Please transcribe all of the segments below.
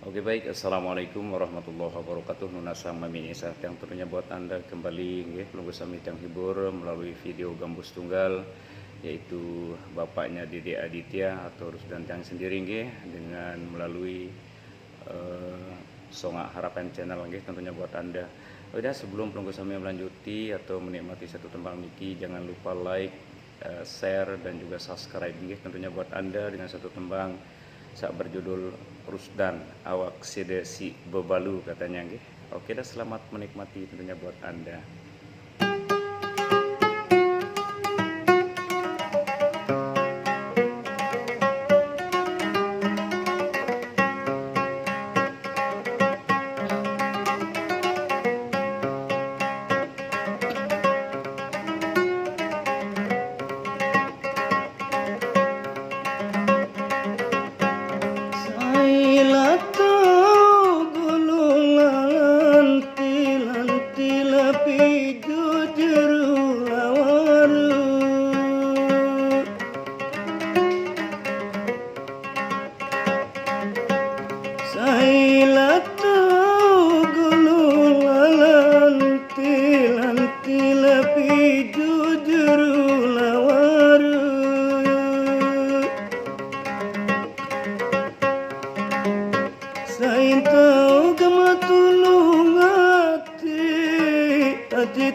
Oke baik, Assalamualaikum warahmatullahi wabarakatuh. Nunasang mamini saat yang tentunya buat Anda kembali nggih pelunggu sami yang hibur melalui video gambus tunggal, yaitu bapaknya Dede Aditya atau Rusdan Tiang sendiri nggih, dengan melalui Songa Harapan Channel nggih tentunya buat Anda. Udah, sebelum pelunggu sami melanjuti atau menikmati satu tembang niki, jangan lupa like, share dan juga subscribe nggih tentunya buat Anda dengan satu tembang sak berjudul Rusdan awak sede si bebalu katanya nggih. Oke dah, selamat menikmati tentunya buat Anda.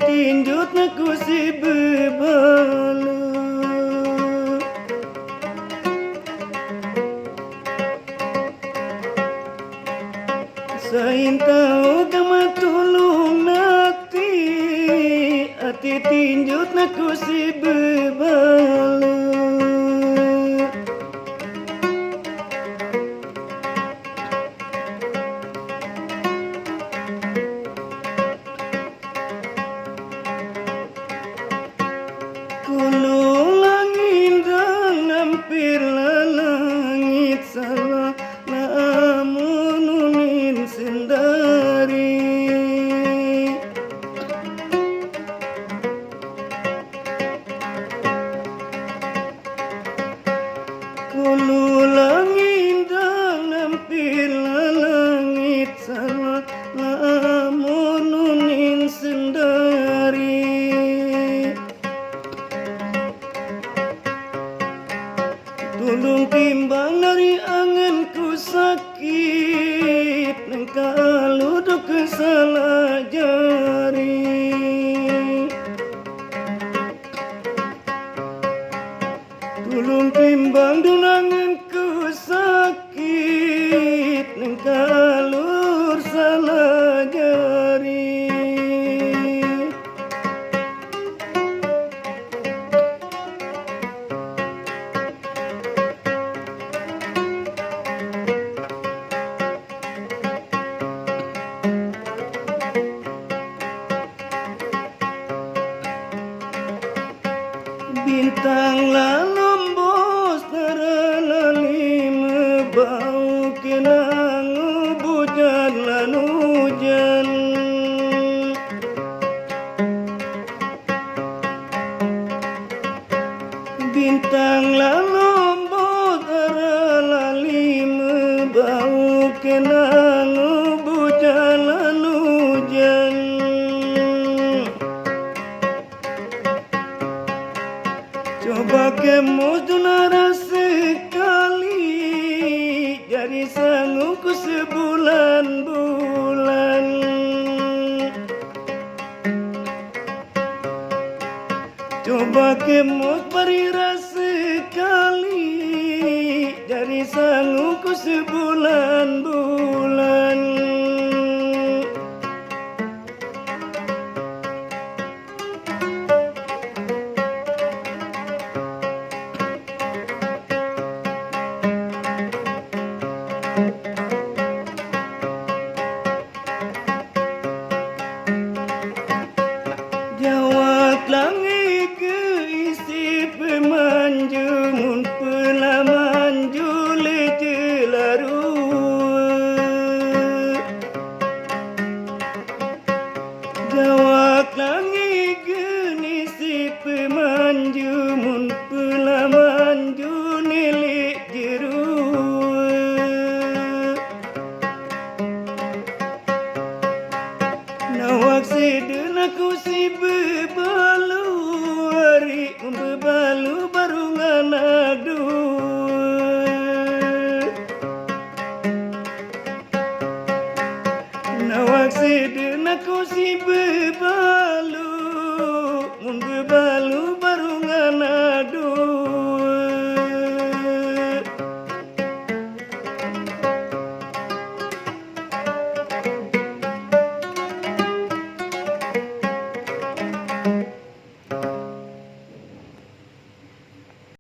Tinjut naku si bebalu Sain tau kama tulung nati ati tinjut naku si bebalu Tulung timbang dari anganku sakit nang kaluduk salah jari Tulung timbang dunanganku sakit nang kalur salah jari Bintang lalombos teralali membau kenang hujan lan hujan Bintang lalombos teralali membau kenang hujan lan hujan Coba kemus dunara sekali jadi sanggupku sebulan-bulan Coba kemus barira sekali jadi sanggupku sebulan-bulan Jawab langit ke isi pemah Nawaksiden aku si bebalu hari bebalu baru nganadu. Nawaksiden aku si bebalu